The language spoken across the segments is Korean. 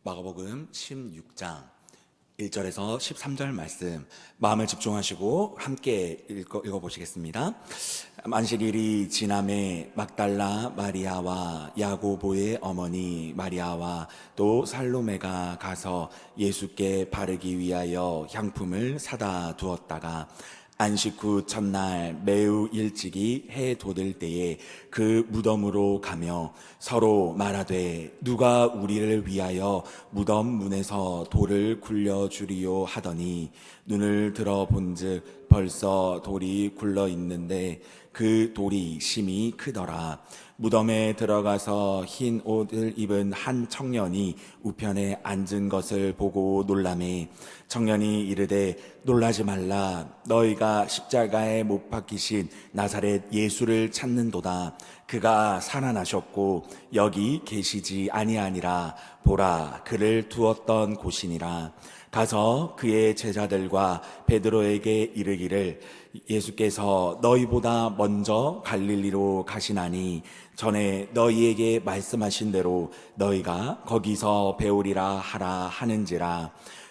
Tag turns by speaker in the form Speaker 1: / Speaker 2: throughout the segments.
Speaker 1: 마가복음 16장 1절에서 13절 말씀 마음을 집중하시고 함께 읽어보시겠습니다. 안식일이 지남에 막달라 마리아와 야고보의 어머니 마리아와 또 살로메가 가서 예수께 바르기 위하여 향품을 사다 두었다가 안식 후 첫날 매우 일찍이 해 돋을 때에 그 무덤으로 가며 서로 말하되 누가 우리를 위하여 무덤 문에서 돌을 굴려주리요 하더니 눈을 들어 본즉 벌써 돌이 굴러 있는데 그 돌이 심히 크더라. 무덤에 들어가서 흰 옷을 입은 한 청년이 우편에 앉은 것을 보고 놀라매 청년이 이르되 놀라지 말라. 너희가 십자가에 못 박히신 나사렛 예수를 찾는도다. 그가 살아나셨고 여기 계시지 아니하니라. 보라, 그를 두었던 곳이니라. 가서 그의 제자들과 베드로에게 이르기를 예수께서 너희보다 먼저 갈릴리로 가시나니 전에 너희에게 말씀하신 대로 너희가 거기서 배우리라 하라 하는지라.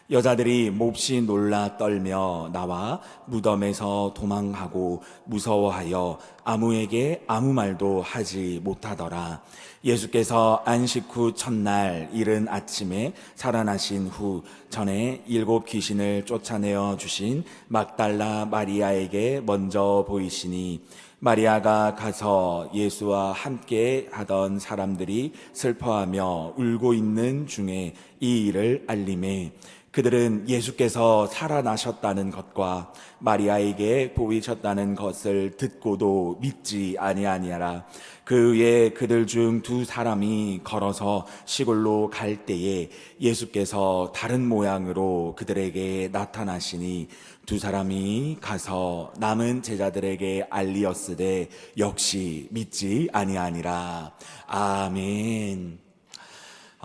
Speaker 1: 여자들이 몹시 놀라 떨며 나와 무덤에서 도망하고 무서워하여 아무에게 아무 말도 하지 못하더라. 예수께서 안식 후 첫날 이른 아침에 살아나신 후 전에 7 귀신을 쫓아내어 주신 막달라 마리아에게 먼저 보이시니 마리아가 가서 예수와 함께 하던 사람들이 슬퍼하며 울고 있는 중에 이 일을 알림해 그들은 예수께서 살아나셨다는 것과 마리아에게 보이셨다는 것을 듣고도 믿지 아니하니라. 그 후에 그들 중 2 사람이 걸어서 시골로 갈 때에 예수께서 다른 모양으로 그들에게 나타나시니 2 사람이 가서 남은 제자들에게 알리었으되 역시 믿지 아니하니라. 아멘.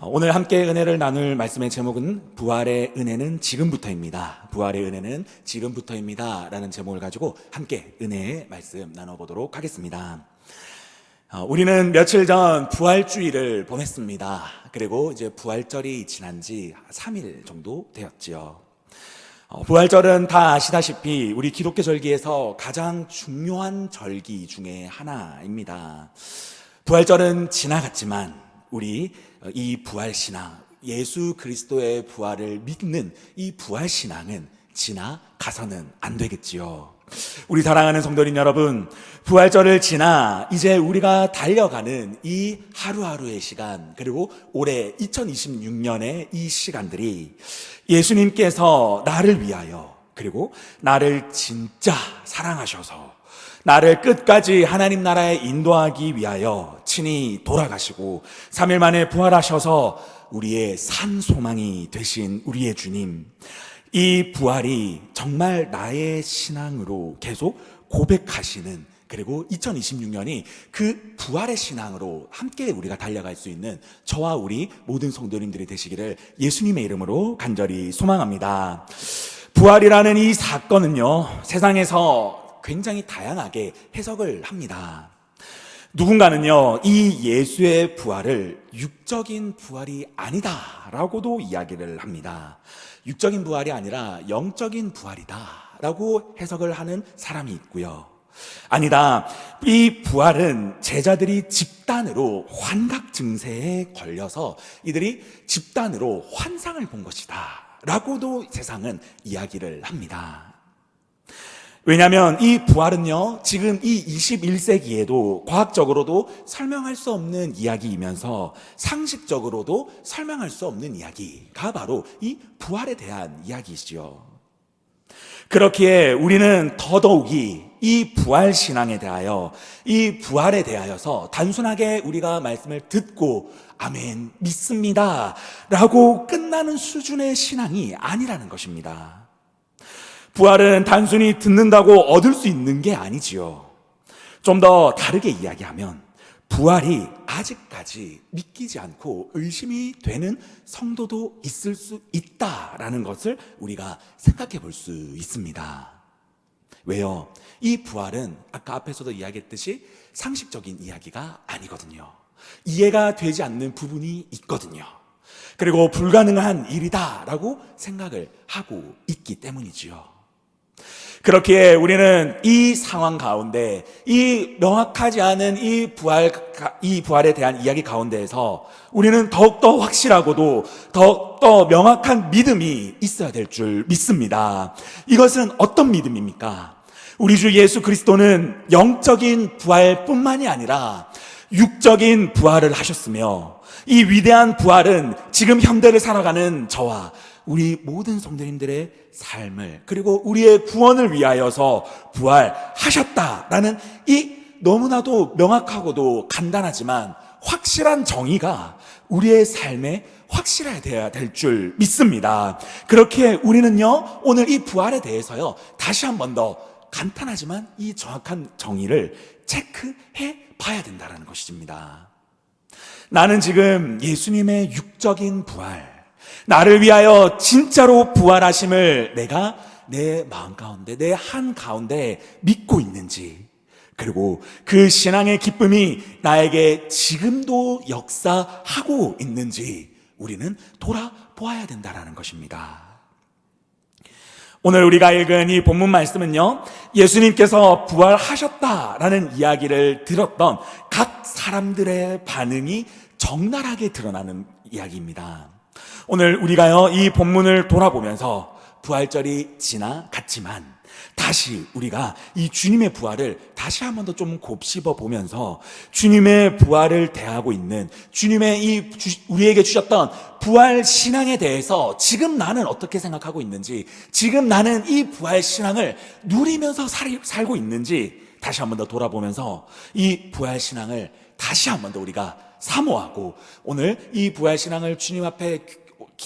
Speaker 1: 오늘 함께 은혜를 나눌 말씀의 제목은 부활의 은혜는 지금부터입니다. 부활의 은혜는 지금부터입니다 라는 제목을 가지고 함께 은혜의 말씀 나눠보도록 하겠습니다. 우리는 며칠 전 부활주일을 보냈습니다. 그리고 이제 부활절이 지난 지 3일 정도 되었지요. 부활절은 다 아시다시피 우리 기독교 절기에서 가장 중요한 절기 중에 하나입니다. 부활절은 지나갔지만 우리 이 부활신앙, 예수 그리스도의 부활을 믿는 이 부활신앙은 지나가서는 안 되겠지요. 우리 사랑하는 성도님 여러분, 부활절을 지나 이제 우리가 달려가는 이 하루하루의 시간, 그리고 올해 2026년의 이 시간들이 예수님께서 나를 위하여, 그리고 나를 진짜 사랑하셔서 나를 끝까지 하나님 나라에 인도하기 위하여 친히 돌아가시고 3일 만에 부활하셔서 우리의 산 소망이 되신 우리의 주님, 이 부활이 정말 나의 신앙으로 계속 고백하시는, 그리고 2026년이 그 부활의 신앙으로 함께 우리가 달려갈 수 있는 저와 우리 모든 성도님들이 되시기를 예수님의 이름으로 간절히 소망합니다. 부활이라는 이 사건은요, 세상에서 굉장히 다양하게 해석을 합니다. 누군가는요, 이 예수의 부활을 육적인 부활이 아니다라고도 이야기를 합니다. 육적인 부활이 아니라 영적인 부활이다라고 해석을 하는 사람이 있고요. 아니다, 이 부활은 제자들이 집단으로 환각 증세에 걸려서 이들이 집단으로 환상을 본 것이다 라고도 세상은 이야기를 합니다. 왜냐하면 이 부활은요, 지금 이 21세기에도 과학적으로도 설명할 수 없는 이야기이면서 상식적으로도 설명할 수 없는 이야기가 바로 이 부활에 대한 이야기이지요. 그렇기에 우리는 더더욱이 이 부활 신앙에 대하여, 이 부활에 대하여서 단순하게 우리가 말씀을 듣고 아멘 믿습니다 라고 끝나는 수준의 신앙이 아니라는 것입니다. 부활은 단순히 듣는다고 얻을 수 있는 게 아니지요. 좀 더 다르게 이야기하면 부활이 아직까지 믿기지 않고 의심이 되는 성도도 있을 수 있다라는 것을 우리가 생각해 볼 수 있습니다. 왜요? 이 부활은 아까 앞에서도 이야기했듯이 상식적인 이야기가 아니거든요. 이해가 되지 않는 부분이 있거든요. 그리고 불가능한 일이다라고 생각을 하고 있기 때문이지요. 그렇기에 우리는 이 상황 가운데, 이 명확하지 않은 이 부활에 대한 이야기 가운데에서 우리는 더욱더 확실하고도 더욱더 명확한 믿음이 있어야 될 줄 믿습니다. 이것은 어떤 믿음입니까? 우리 주 예수 그리스도는 영적인 부활뿐만이 아니라 육적인 부활을 하셨으며, 이 위대한 부활은 지금 현대를 살아가는 저와 우리 모든 성도님들의 삶을, 그리고 우리의 구원을 위하여서 부활하셨다라는 이 너무나도 명확하고도 간단하지만 확실한 정의가 우리의 삶에 확실해야 될 줄 믿습니다. 그렇게 우리는요, 오늘 이 부활에 대해서요, 다시 한 번 더 간단하지만 이 정확한 정의를 체크해 봐야 된다는 것입니다. 나는 지금 예수님의 육적인 부활, 나를 위하여 진짜로 부활하심을 내가 내 마음 가운데, 내 한 가운데 믿고 있는지, 그리고 그 신앙의 기쁨이 나에게 지금도 역사하고 있는지 우리는 돌아보아야 된다는 것입니다. 오늘 우리가 읽은 이 본문 말씀은요, 예수님께서 부활하셨다라는 이야기를 들었던 각 사람들의 반응이 적나라하게 드러나는 이야기입니다. 오늘 우리가요, 이 본문을 돌아보면서 부활절이 지나갔지만 다시 우리가 이 주님의 부활을 다시 한 번 더 좀 곱씹어 보면서 주님의 부활을 대하고 있는 주님의 우리에게 주셨던 부활 신앙에 대해서 지금 나는 어떻게 생각하고 있는지, 지금 나는 이 부활 신앙을 누리면서 살고 있는지 다시 한 번 더 돌아보면서 이 부활 신앙을 다시 한 번 더 우리가 사모하고, 오늘 이 부활 신앙을 주님 앞에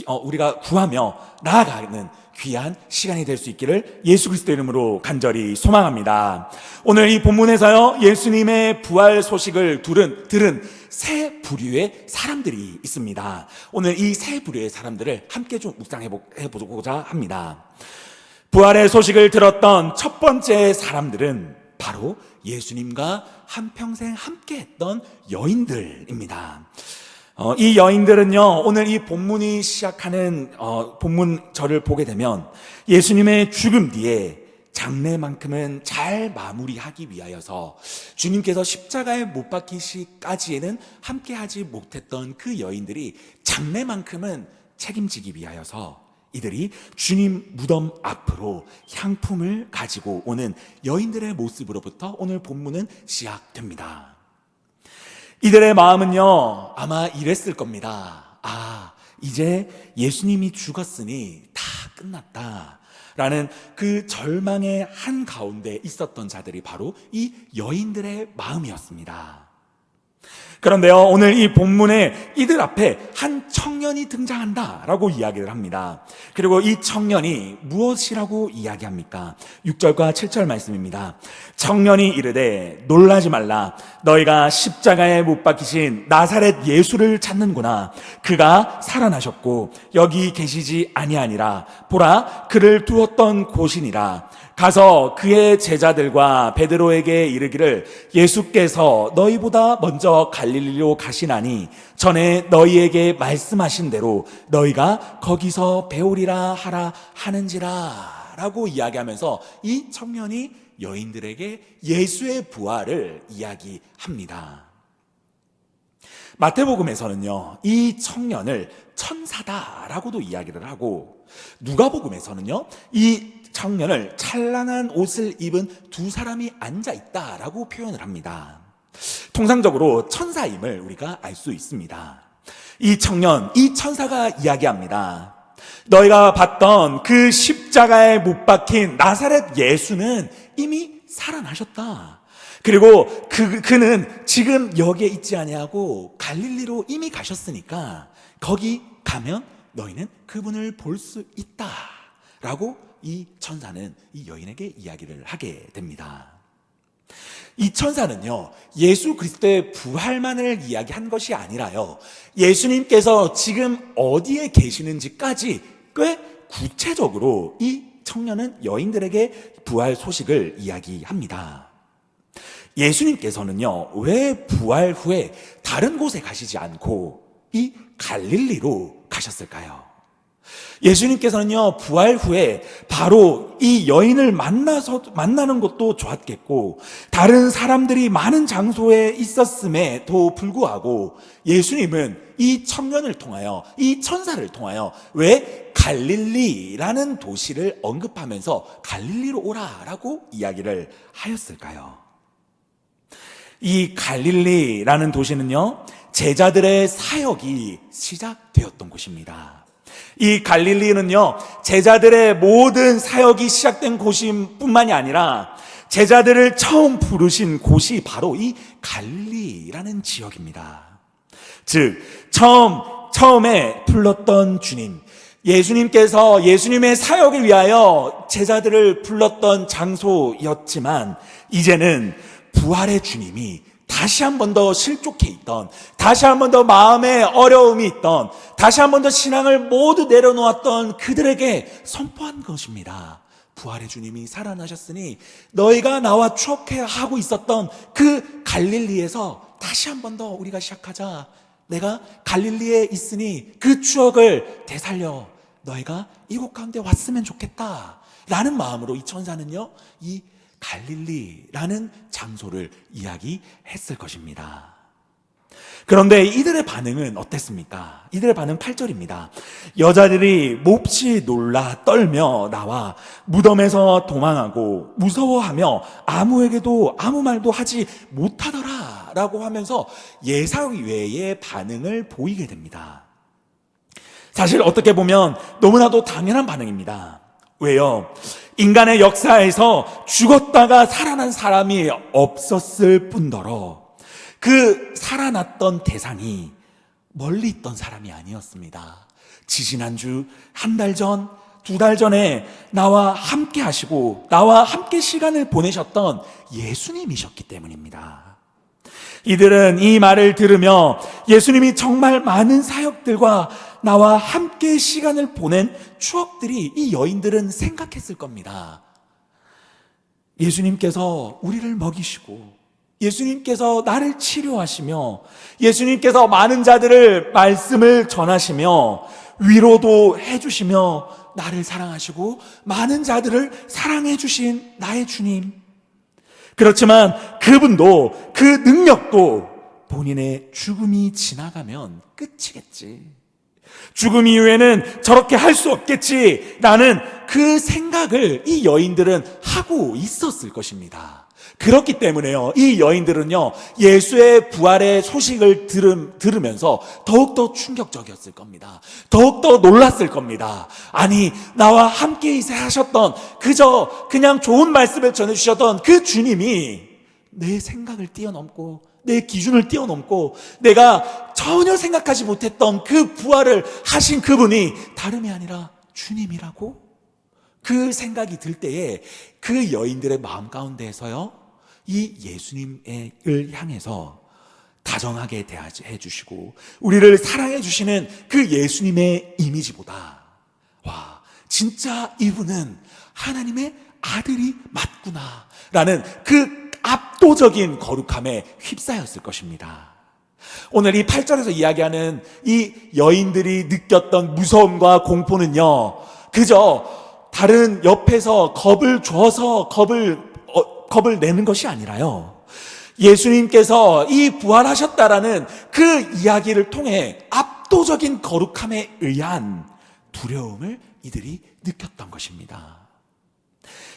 Speaker 1: 우리가 구하며 나아가는 귀한 시간이 될 수 있기를 예수 그리스도 이름으로 간절히 소망합니다. 오늘 이 본문에서요, 예수님의 부활 소식을 들은 세 부류의 사람들이 있습니다. 오늘 이 세 부류의 사람들을 함께 좀 묵상해보고자 합니다. 부활의 소식을 들었던 첫 번째 사람들은 바로 예수님과 한평생 함께했던 여인들입니다. 이 여인들은요, 오늘 이 본문이 시작하는 본문절을 보게 되면 예수님의 죽음 뒤에 장례만큼은 잘 마무리하기 위하여서 주님께서 십자가에 못 박히시기까지에는 함께하지 못했던 그 여인들이 장례만큼은 책임지기 위하여서 이들이 주님 무덤 앞으로 향품을 가지고 오는 여인들의 모습으로부터 오늘 본문은 시작됩니다. 이들의 마음은요, 아마 이랬을 겁니다. 이제 예수님이 죽었으니 다 끝났다 라는 그 절망의 한가운데 있었던 자들이 바로 이 여인들의 마음이었습니다. 그런데요, 오늘 이 본문에 이들 앞에 한 청년이 등장한다라고 이야기를 합니다. 그리고 이 청년이 무엇이라고 이야기합니까? 6절과 7절 말씀입니다. 청년이 이르되 놀라지 말라. 너희가 십자가에 못 박히신 나사렛 예수를 찾는구나. 그가 살아나셨고 여기 계시지 아니하니라. 보라, 그를 두었던 곳이니라. 가서 그의 제자들과 베드로에게 이르기를 예수께서 너희보다 먼저 갈릴리로 가시나니 전에 너희에게 말씀하신 대로 너희가 거기서 배우리라 하라 하는지라 라고 이야기하면서 이 청년이 여인들에게 예수의 부활을 이야기합니다. 마태복음에서는요, 이 청년을 천사다라고도 이야기를 하고, 누가복음에서는요, 이 청년을 찬란한 옷을 입은 두 사람이 앉아있다라고 표현을 합니다. 통상적으로 천사임을 우리가 알 수 있습니다. 이 청년, 이 천사가 이야기합니다. 너희가 봤던 그 십자가에 못 박힌 나사렛 예수는 이미 살아나셨다. 그리고 그는 지금 여기에 있지 아니하고 갈릴리로 이미 가셨으니까 거기 가면 너희는 그분을 볼 수 있다 라고 이 천사는 이 여인에게 이야기를 하게 됩니다. 이 천사는요, 예수 그리스도의 부활만을 이야기한 것이 아니라요, 예수님께서 지금 어디에 계시는지까지 꽤 구체적으로 이 청년은 여인들에게 부활 소식을 이야기합니다. 예수님께서는요, 왜 부활 후에 다른 곳에 가시지 않고 이 갈릴리로 가셨을까요? 예수님께서는요, 부활 후에 바로 이 여인을 만나는 것도 좋았겠고, 다른 사람들이 많은 장소에 있었음에도 불구하고, 예수님은 이 청년을 통하여, 이 천사를 통하여, 왜 갈릴리라는 도시를 언급하면서 갈릴리로 오라라고 이야기를 하였을까요? 이 갈릴리라는 도시는요, 제자들의 사역이 시작되었던 곳입니다. 이 갈릴리는요, 제자들의 모든 사역이 시작된 곳인 뿐만이 아니라 제자들을 처음 부르신 곳이 바로 이 갈릴리라는 지역입니다. 즉, 처음에 불렀던 주님, 예수님께서 예수님의 사역을 위하여 제자들을 불렀던 장소였지만, 이제는 부활의 주님이 다시 한 번 더 실족해 있던, 다시 한 번 더 마음에 어려움이 있던, 다시 한 번 더 신앙을 모두 내려놓았던 그들에게 선포한 것입니다. 부활의 주님이 살아나셨으니 너희가 나와 추억하고 있었던 그 갈릴리에서 다시 한 번 더 우리가 시작하자. 내가 갈릴리에 있으니 그 추억을 되살려 너희가 이곳 가운데 왔으면 좋겠다 라는 마음으로 이 천사는요, 이 갈릴리라는 장소를 이야기했을 것입니다. 그런데 이들의 반응은 어땠습니까? 이들의 반응 8절입니다. 여자들이 몹시 놀라 떨며 나와 무덤에서 도망하고 무서워하며 아무에게도 아무 말도 하지 못하더라 라고 하면서 예상 외의 반응을 보이게 됩니다. 사실 어떻게 보면 너무나도 당연한 반응입니다. 왜요? 인간의 역사에서 죽었다가 살아난 사람이 없었을 뿐더러 그 살아났던 대상이 멀리 있던 사람이 아니었습니다. 지지난주, 한 달 전, 2달 전에 나와 함께 하시고 나와 함께 시간을 보내셨던 예수님이셨기 때문입니다. 이들은 이 말을 들으며 예수님이 정말 많은 사역들과 나와 함께 시간을 보낸 추억들이 이 여인들은 생각했을 겁니다. 예수님께서 우리를 먹이시고 예수님께서 나를 치료하시며 예수님께서 많은 자들을 말씀을 전하시며 위로도 해주시며 나를 사랑하시고 많은 자들을 사랑해 주신 나의 주님. 그렇지만 그분도 그 능력도 본인의 죽음이 지나가면 끝이겠지. 죽음 이후에는 저렇게 할 수 없겠지 라는 그 생각을 이 여인들은 하고 있었을 것입니다. 그렇기 때문에요, 이 여인들은요, 예수의 부활의 소식을 들으면서 더욱더 충격적이었을 겁니다. 더욱더 놀랐을 겁니다. 아니, 나와 함께 하셨던 그냥 좋은 말씀을 전해주셨던 그 주님이 내 생각을 뛰어넘고 내 기준을 뛰어넘고 내가 전혀 생각하지 못했던 그 부활을 하신 그분이 다름이 아니라 주님이라고? 그 생각이 들 때에 그 여인들의 마음 가운데에서요, 이 예수님을 향해서 다정하게 대해 주시고 우리를 사랑해 주시는 그 예수님의 이미지보다, 와, 진짜 이분은 하나님의 아들이 맞구나 라는 그 압도적인 거룩함에 휩싸였을 것입니다. 오늘 이 8절에서 이야기하는 이 여인들이 느꼈던 무서움과 공포는요, 그저 다른 옆에서 겁을 줘서 겁을 내는 것이 아니라요, 예수님께서 이 부활하셨다라는 그 이야기를 통해 압도적인 거룩함에 의한 두려움을 이들이 느꼈던 것입니다.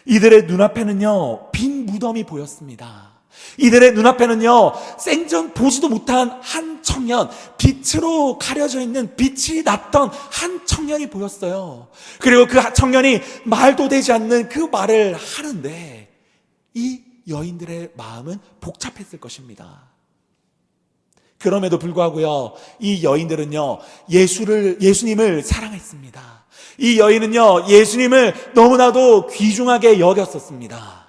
Speaker 1: 이들의 눈앞에는요, 빈 무덤이 보였습니다. 이들의 눈앞에는요, 생전 보지도 못한 한 청년, 빛으로 가려져 있는 빛이 났던 한 청년이 보였어요. 그리고 그 청년이 말도 되지 않는 그 말을 하는데 이 여인들의 마음은 복잡했을 것입니다. 그럼에도 불구하고요, 이 여인들은요, 예수님을 사랑했습니다. 이 여인은요, 예수님을 너무나도 귀중하게 여겼었습니다.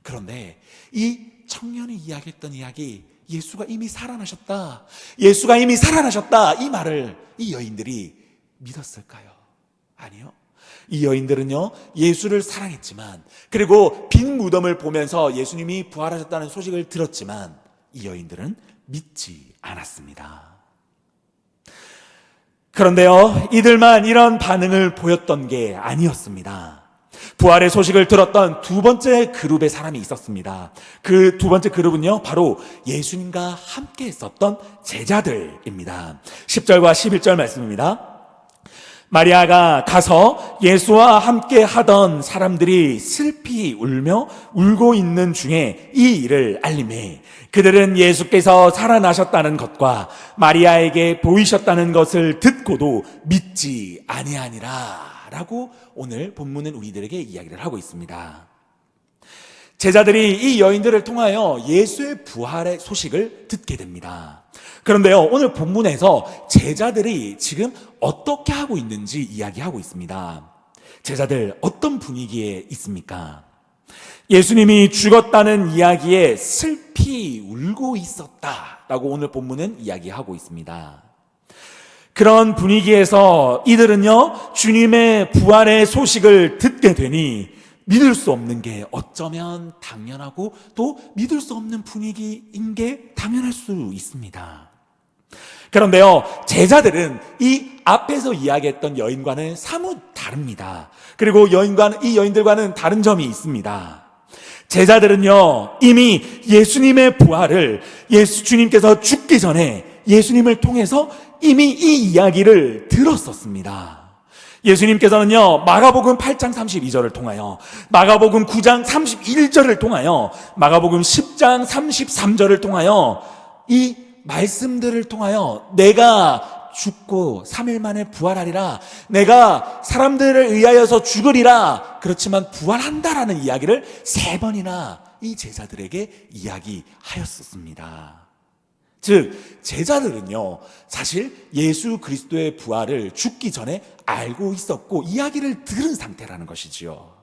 Speaker 1: 그런데 이 청년이 이야기했던 이야기, 예수가 이미 살아나셨다, 예수가 이미 살아나셨다, 이 말을 이 여인들이 믿었을까요? 아니요. 이 여인들은요, 예수를 사랑했지만, 그리고 빈 무덤을 보면서 예수님이 부활하셨다는 소식을 들었지만 이 여인들은 믿지 않았습니다. 그런데요, 이들만 이런 반응을 보였던 게 아니었습니다. 부활의 소식을 들었던 두 번째 그룹의 사람이 있었습니다. 그 두 번째 그룹은요, 바로 예수님과 함께 있었던 제자들입니다. 10절과 11절 말씀입니다. 마리아가 가서 예수와 함께 하던 사람들이 슬피 울고 있는 중에 이 일을 알림해 그들은 예수께서 살아나셨다는 것과 마리아에게 보이셨다는 것을 듣고도 믿지 아니하니라 라고 오늘 본문은 우리들에게 이야기를 하고 있습니다. 제자들이 이 여인들을 통하여 예수의 부활의 소식을 듣게 됩니다. 그런데요, 오늘 본문에서 제자들이 지금 어떻게 하고 있는지 이야기하고 있습니다. 제자들 어떤 분위기에 있습니까? 예수님이 죽었다는 이야기에 슬피 울고 있었다라고 오늘 본문은 이야기하고 있습니다. 그런 분위기에서 이들은요, 주님의 부활의 소식을 듣게 되니 믿을 수 없는 게 어쩌면 당연하고 또 믿을 수 없는 분위기인 게 당연할 수 있습니다. 그런데요, 제자들은 이 앞에서 이야기했던 여인과는 사뭇 다릅니다. 그리고 이 여인들과는 다른 점이 있습니다. 제자들은요, 이미 예수님의 부활을 주님께서 죽기 전에 예수님을 통해서 이미 이 이야기를 들었었습니다. 예수님께서는요, 마가복음 8장 32절을 통하여, 마가복음 9장 31절을 통하여, 마가복음 10장 33절을 통하여 이 말씀들을 통하여 내가 죽고 3일 만에 부활하리라, 내가 사람들을 의하여서 죽으리라, 그렇지만 부활한다라는 이야기를 3번이나 이 제자들에게 이야기하였었습니다. 즉 제자들은요, 사실 예수 그리스도의 부활을 죽기 전에 알고 있었고 이야기를 들은 상태라는 것이지요.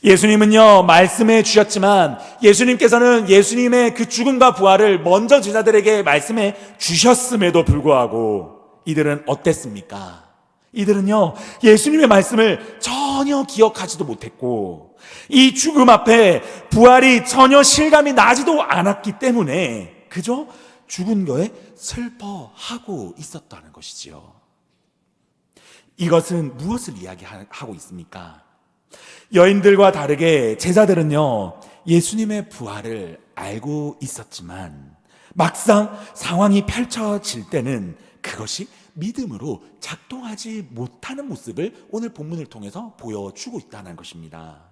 Speaker 1: 예수님은요, 말씀해 주셨지만 예수님께서는 예수님의 그 죽음과 부활을 먼저 제자들에게 말씀해 주셨음에도 불구하고 이들은 어땠습니까? 이들은요, 예수님의 말씀을 전혀 기억하지도 못했고 이 죽음 앞에 부활이 전혀 실감이 나지도 않았기 때문에 그저 죽은 거에 슬퍼하고 있었다는 것이지요. 이것은 무엇을 이야기하고 있습니까? 여인들과 다르게 제자들은요, 예수님의 부활을 알고 있었지만 막상 상황이 펼쳐질 때는 그것이 믿음으로 작동하지 못하는 모습을 오늘 본문을 통해서 보여주고 있다는 것입니다.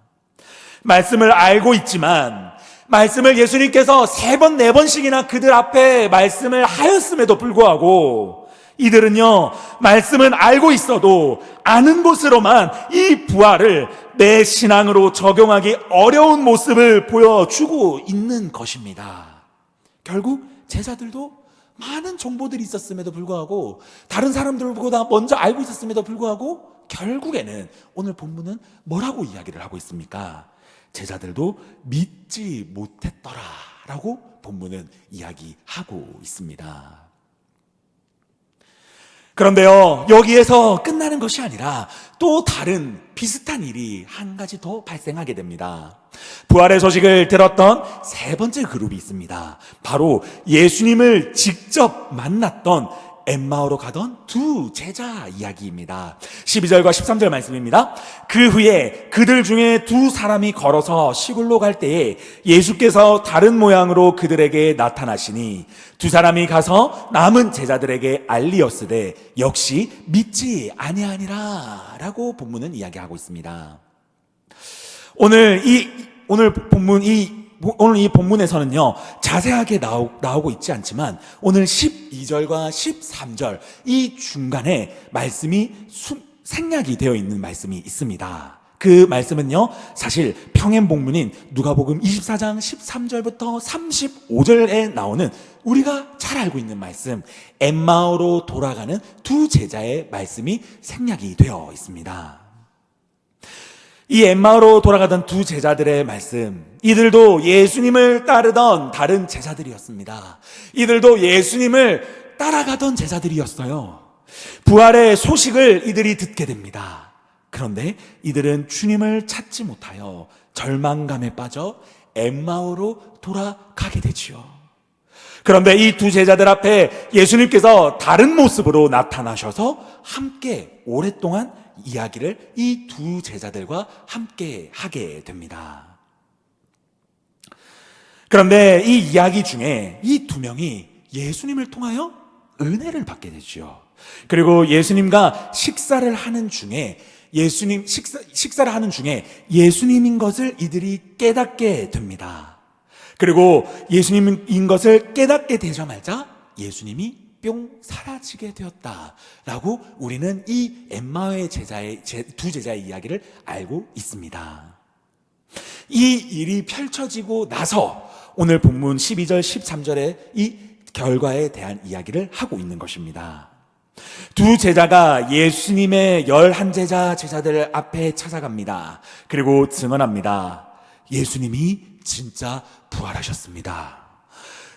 Speaker 1: 말씀을 알고 있지만 말씀을 예수님께서 3번, 4번씩이나 그들 앞에 말씀을 하였음에도 불구하고 이들은요, 말씀은 알고 있어도 아는 것으로만 이 부활을 내 신앙으로 적용하기 어려운 모습을 보여주고 있는 것입니다. 결국 제자들도 많은 정보들이 있었음에도 불구하고 다른 사람들보다 먼저 알고 있었음에도 불구하고 결국에는 오늘 본문은 뭐라고 이야기를 하고 있습니까? 제자들도 믿지 못했더라라고 본문은 이야기하고 있습니다. 그런데요, 여기에서 끝나는 것이 아니라 또 다른 비슷한 일이 한 가지 더 발생하게 됩니다. 부활의 소식을 들었던 3번째 그룹이 있습니다. 바로 예수님을 직접 만났던 엠마오로 가던 두 제자 이야기입니다. 12절과 13절 말씀입니다. 그 후에 그들 중에 두 사람이 걸어서 시골로 갈 때에 예수께서 다른 모양으로 그들에게 나타나시니 두 사람이 가서 남은 제자들에게 알리었으되 역시 믿지 아니하니라 라고 본문은 이야기하고 있습니다. 오늘 이 본문에서는요, 자세하게 나오고 있지 않지만 오늘 12절과 13절 이 중간에 말씀이 생략이 되어 있는 말씀이 있습니다. 그 말씀은요, 사실 평행본문인 누가복음 24장 13절부터 35절에 나오는 우리가 잘 알고 있는 말씀, 엠마오로 돌아가는 두 제자의 말씀이 생략이 되어 있습니다. 이 엠마오로 돌아가던 두 제자들의 말씀, 이들도 예수님을 따르던 다른 제자들이었습니다. 이들도 예수님을 따라가던 제자들이었어요. 부활의 소식을 이들이 듣게 됩니다. 그런데 이들은 주님을 찾지 못하여 절망감에 빠져 엠마오로 돌아가게 되지요. 그런데 이 두 제자들 앞에 예수님께서 다른 모습으로 나타나셔서 함께 오랫동안 이야기를 이 두 제자들과 함께 하게 됩니다. 그런데 이 이야기 중에 이 두 명이 예수님을 통하여 은혜를 받게 되죠. 그리고 예수님과 식사를 하는 중에 식사를 하는 중에 예수님인 것을 이들이 깨닫게 됩니다. 그리고 예수님인 것을 깨닫게 되자마자 예수님이 뿅 사라지게 되었다라고 우리는 이 엠마오의 두 제자의 이야기를 알고 있습니다. 이 일이 펼쳐지고 나서 오늘 본문 12절 13절의 이 결과에 대한 이야기를 하고 있는 것입니다. 두 제자가 예수님의 11제자 제자들 앞에 찾아갑니다. 그리고 증언합니다. 예수님이 진짜 부활하셨습니다.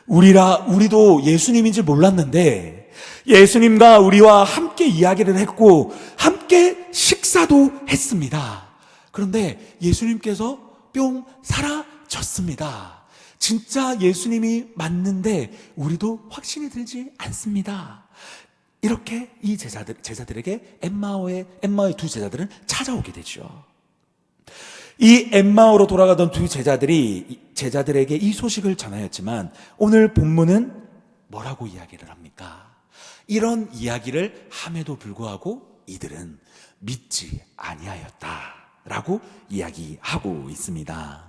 Speaker 1: 우리도 예수님인지 몰랐는데 예수님과 우리와 함께 이야기를 했고 함께 식사도 했습니다. 그런데 예수님께서 뿅 사라졌습니다. 진짜 예수님이 맞는데 우리도 확신이 들지 않습니다. 이렇게 이 제자들에게 엠마오의 두 제자들은 찾아오게 되죠. 이 엠마오로 돌아가던 두 제자들에게 이 소식을 전하였지만 오늘 본문은 뭐라고 이야기를 합니까? 이런 이야기를 함에도 불구하고 이들은 믿지 아니하였다라고 이야기하고 있습니다.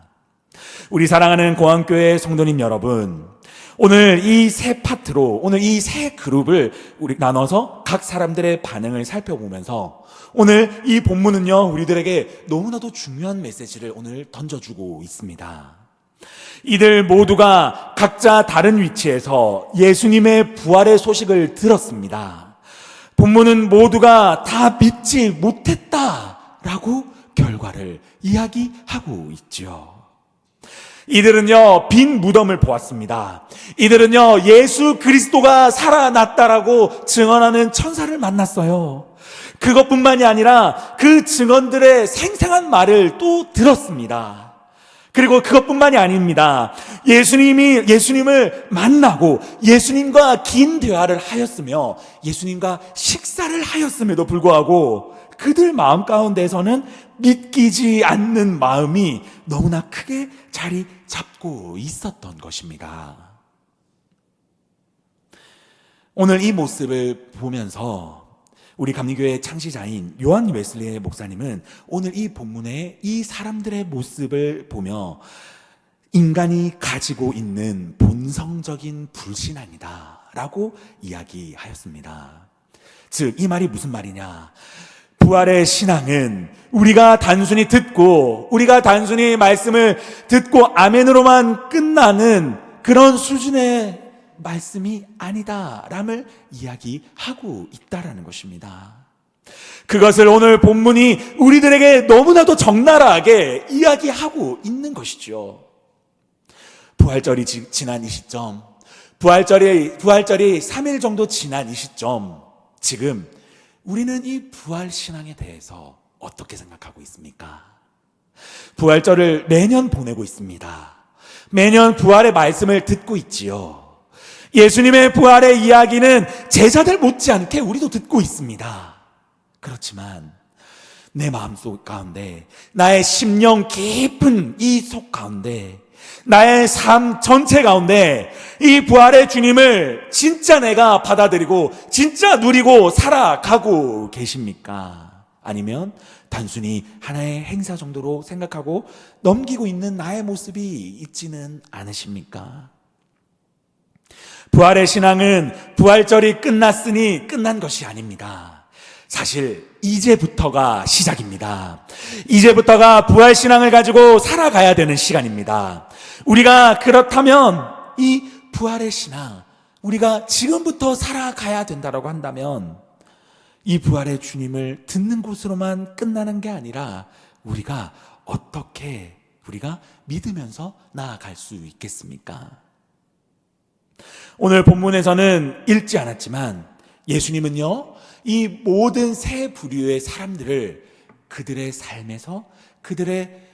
Speaker 1: 우리 사랑하는 고항교회 성도님 여러분, 오늘 이 세 파트로, 오늘 이 세 그룹을 우리 나눠서 각 사람들의 반응을 살펴보면서 오늘 이 본문은요, 우리들에게 너무나도 중요한 메시지를 오늘 던져주고 있습니다. 이들 모두가 각자 다른 위치에서 예수님의 부활의 소식을 들었습니다. 본문은 모두가 다 믿지 못했다라고 결과를 이야기하고 있죠. 이들은요, 빈 무덤을 보았습니다. 이들은요, 예수 그리스도가 살아났다라고 증언하는 천사를 만났어요. 그것뿐만이 아니라 그 증언들의 생생한 말을 또 들었습니다. 그리고 그것뿐만이 아닙니다. 예수님을 만나고 예수님과 긴 대화를 하였으며 예수님과 식사를 하였음에도 불구하고 그들 마음 가운데서는 믿기지 않는 마음이 너무나 크게 자리 잡고 있었던 것입니다. 오늘 이 모습을 보면서 우리 감리교회 창시자인 요한 웨슬리 목사님은 오늘 이 본문의 이 사람들의 모습을 보며 인간이 가지고 있는 본성적인 불신앙이다 라고 이야기하였습니다. 즉, 이 말이 무슨 말이냐? 부활의 신앙은 우리가 단순히 말씀을 듣고 아멘으로만 끝나는 그런 수준의 말씀이 아니다람을 이야기하고 있다라는 것입니다. 그것을 오늘 본문이 우리들에게 너무나도 적나라하게 이야기하고 있는 것이죠. 부활절이 지난 이 시점, 부활절이 3일 정도 지난 이 시점, 지금 우리는 이 부활 신앙에 대해서 어떻게 생각하고 있습니까? 부활절을 매년 보내고 있습니다. 매년 부활의 말씀을 듣고 있지요. 예수님의 부활의 이야기는 제자들 못지않게 우리도 듣고 있습니다. 그렇지만 내 마음속 가운데, 나의 심령 깊은 이 속 가운데, 나의 삶 전체 가운데 이 부활의 주님을 진짜 내가 받아들이고 진짜 누리고 살아가고 계십니까? 아니면 단순히 하나의 행사 정도로 생각하고 넘기고 있는 나의 모습이 있지는 않으십니까? 부활의 신앙은 부활절이 끝났으니 끝난 것이 아닙니다. 사실 이제부터가 시작입니다. 이제부터가 부활 신앙을 가지고 살아가야 되는 시간입니다. 우리가 그렇다면 이 부활의 신앙, 우리가 지금부터 살아가야 된다고 한다면 이 부활의 주님을 듣는 곳으로만 끝나는 게 아니라 우리가 어떻게 우리가 믿으면서 나아갈 수 있겠습니까? 오늘 본문에서는 읽지 않았지만 예수님은요, 이 모든 세 부류의 사람들을 그들의 삶에서 그들의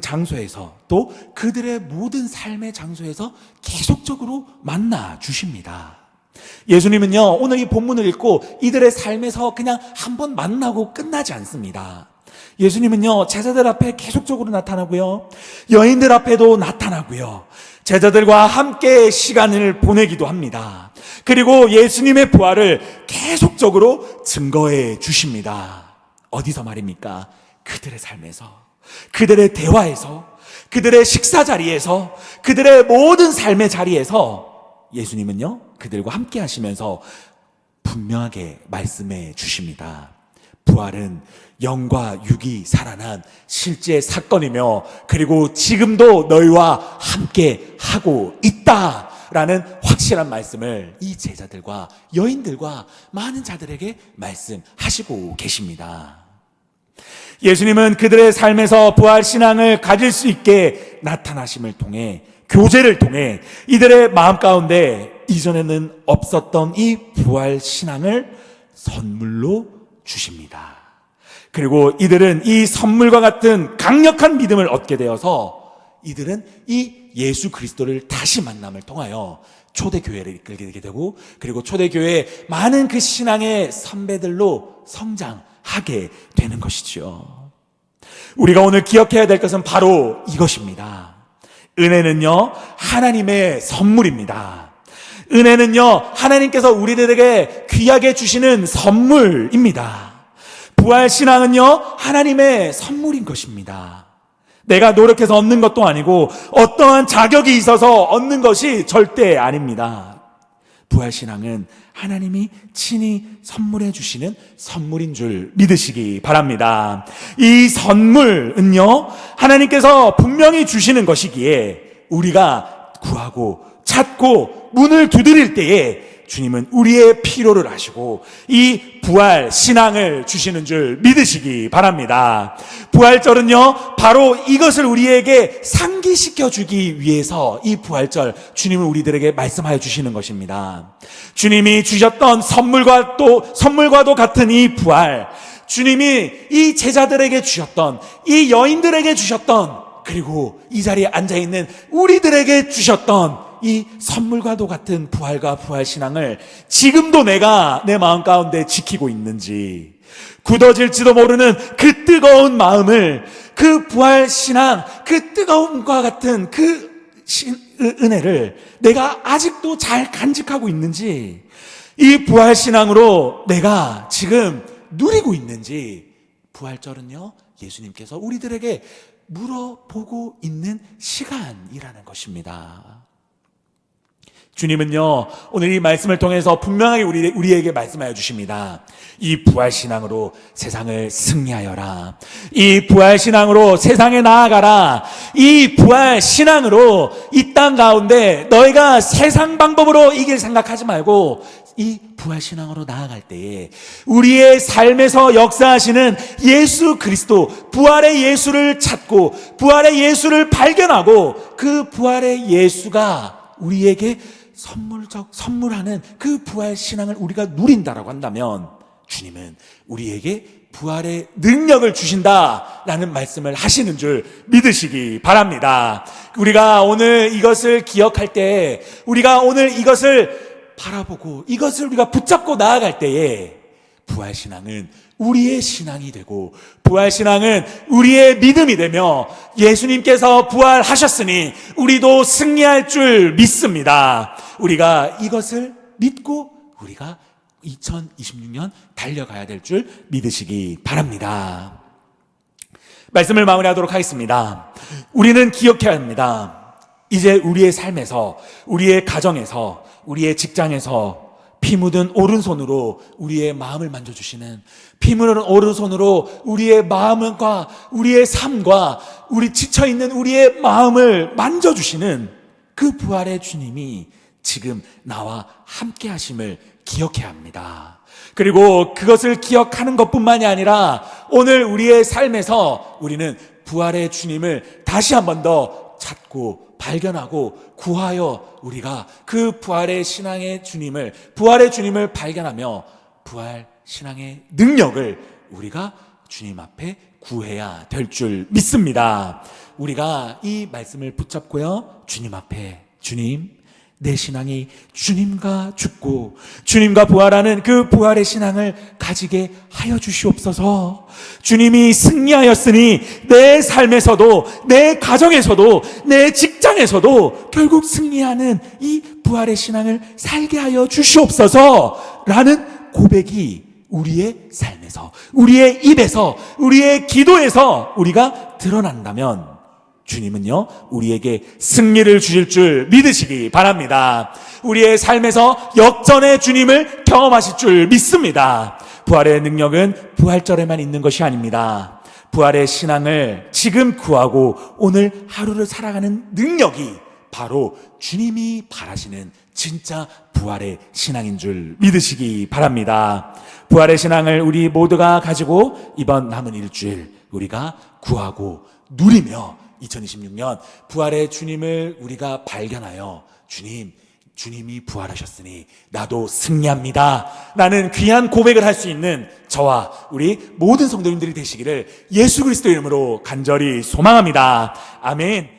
Speaker 1: 장소에서 또 그들의 모든 삶의 장소에서 계속적으로 만나 주십니다. 예수님은요, 오늘 이 본문을 읽고 이들의 삶에서 그냥 한번 만나고 끝나지 않습니다. 예수님은요, 제자들 앞에 계속적으로 나타나고요, 여인들 앞에도 나타나고요, 제자들과 함께 시간을 보내기도 합니다. 그리고 예수님의 부활을 계속적으로 증거해 주십니다. 어디서 말입니까? 그들의 삶에서, 그들의 대화에서, 그들의 식사 자리에서, 그들의 모든 삶의 자리에서 예수님은요, 그들과 함께 하시면서 분명하게 말씀해 주십니다. 부활은 영과 육이 살아난 실제 사건이며, 그리고 지금도 너희와 함께 하고 있다라는 확실한 말씀을 이 제자들과 여인들과 많은 자들에게 말씀하시고 계십니다. 예수님은 그들의 삶에서 부활 신앙을 가질 수 있게 나타나심을 통해, 교제를 통해 이들의 마음 가운데 이전에는 없었던 이 부활 신앙을 선물로 주십니다. 그리고 이들은 이 선물과 같은 강력한 믿음을 얻게 되어서 이들은 이 예수 그리스도를 다시 만남을 통하여 초대교회를 이끌게 되고, 그리고 초대교회의 많은 그 신앙의 선배들로 성장하게 되는 것이지요. 우리가 오늘 기억해야 될 것은 바로 이것입니다. 은혜는요, 하나님의 선물입니다. 은혜는요, 하나님께서 우리들에게 귀하게 주시는 선물입니다. 부활신앙은요, 하나님의 선물인 것입니다. 내가 노력해서 얻는 것도 아니고 어떠한 자격이 있어서 얻는 것이 절대 아닙니다. 부활신앙은 하나님이 친히 선물해 주시는 선물인 줄 믿으시기 바랍니다. 이 선물은요, 하나님께서 분명히 주시는 것이기에 우리가 구하고 찾고 문을 두드릴 때에 주님은 우리의 필요를 아시고 이 부활 신앙을 주시는 줄 믿으시기 바랍니다. 부활절은요, 바로 이것을 우리에게 상기시켜 주기 위해서 이 부활절 주님은 우리들에게 말씀하여 주시는 것입니다. 주님이 주셨던 선물과도 같은 이 부활, 주님이 이 제자들에게 주셨던, 이 여인들에게 주셨던, 그리고 이 자리에 앉아있는 우리들에게 주셨던 이 선물과도 같은 부활과 부활신앙을 지금도 내가 내 마음 가운데 지키고 있는지, 굳어질지도 모르는 그 뜨거운 마음을, 그 부활신앙, 그 뜨거움과 같은 그 은혜를 내가 아직도 잘 간직하고 있는지, 이 부활신앙으로 내가 지금 누리고 있는지, 부활절은요, 예수님께서 우리들에게 물어보고 있는 시간이라는 것입니다. 주님은요, 오늘 이 말씀을 통해서 분명하게 우리에게 말씀하여 주십니다. 이 부활신앙으로 세상을 승리하여라. 이 부활신앙으로 세상에 나아가라. 이 부활신앙으로 이 땅 가운데 너희가 세상 방법으로 이길 생각하지 말고 이 부활신앙으로 나아갈 때에 우리의 삶에서 역사하시는 예수 그리스도, 부활의 예수를 찾고 부활의 예수를 발견하고 그 부활의 예수가 우리에게 선물하는 그 부활 신앙을 우리가 누린다라고 한다면 주님은 우리에게 부활의 능력을 주신다라는 말씀을 하시는 줄 믿으시기 바랍니다. 우리가 오늘 이것을 기억할 때, 우리가 오늘 이것을 바라보고 이것을 우리가 붙잡고 나아갈 때에 부활신앙은 우리의 신앙이 되고, 부활신앙은 우리의 믿음이 되며, 예수님께서 부활하셨으니 우리도 승리할 줄 믿습니다. 우리가 이것을 믿고 우리가 2026년 달려가야 될 줄 믿으시기 바랍니다. 말씀을 마무리하도록 하겠습니다. 우리는 기억해야 합니다. 이제 우리의 삶에서, 우리의 가정에서, 우리의 직장에서 피 묻은 오른손으로 우리의 마음을 만져주시는, 피 묻은 오른손으로 우리의 마음과 우리의 삶과 우리 지쳐있는 우리의 마음을 만져주시는 그 부활의 주님이 지금 나와 함께 하심을 기억해야 합니다. 그리고 그것을 기억하는 것뿐만이 아니라 오늘 우리의 삶에서 우리는 부활의 주님을 다시 한 번 더 찾고 발견하고 구하여 우리가 그 부활의 신앙의 주님을, 부활의 주님을 발견하며 부활 신앙의 능력을 우리가 주님 앞에 구해야 될 줄 믿습니다. 우리가 이 말씀을 붙잡고요, 주님 앞에, 주님, 내 신앙이 주님과 죽고 주님과 부활하는 그 부활의 신앙을 가지게 하여 주시옵소서. 주님이 승리하였으니 내 삶에서도, 내 가정에서도, 내 직장에서도 결국 승리하는 이 부활의 신앙을 살게 하여 주시옵소서 라는 고백이 우리의 삶에서, 우리의 입에서, 우리의 기도에서 우리가 드러난다면 주님은요, 우리에게 승리를 주실 줄 믿으시기 바랍니다. 우리의 삶에서 역전의 주님을 경험하실 줄 믿습니다. 부활의 능력은 부활절에만 있는 것이 아닙니다. 부활의 신앙을 지금 구하고 오늘 하루를 살아가는 능력이 바로 주님이 바라시는 진짜 부활의 신앙인 줄 믿으시기 바랍니다. 부활의 신앙을 우리 모두가 가지고 이번 남은 일주일 우리가 구하고 누리며 2026년 부활의 주님을 우리가 발견하여 주님이 부활하셨으니 나도 승리합니다 라는 귀한 고백을 할 수 있는 저와 우리 모든 성도님들이 되시기를 예수 그리스도 이름으로 간절히 소망합니다. 아멘.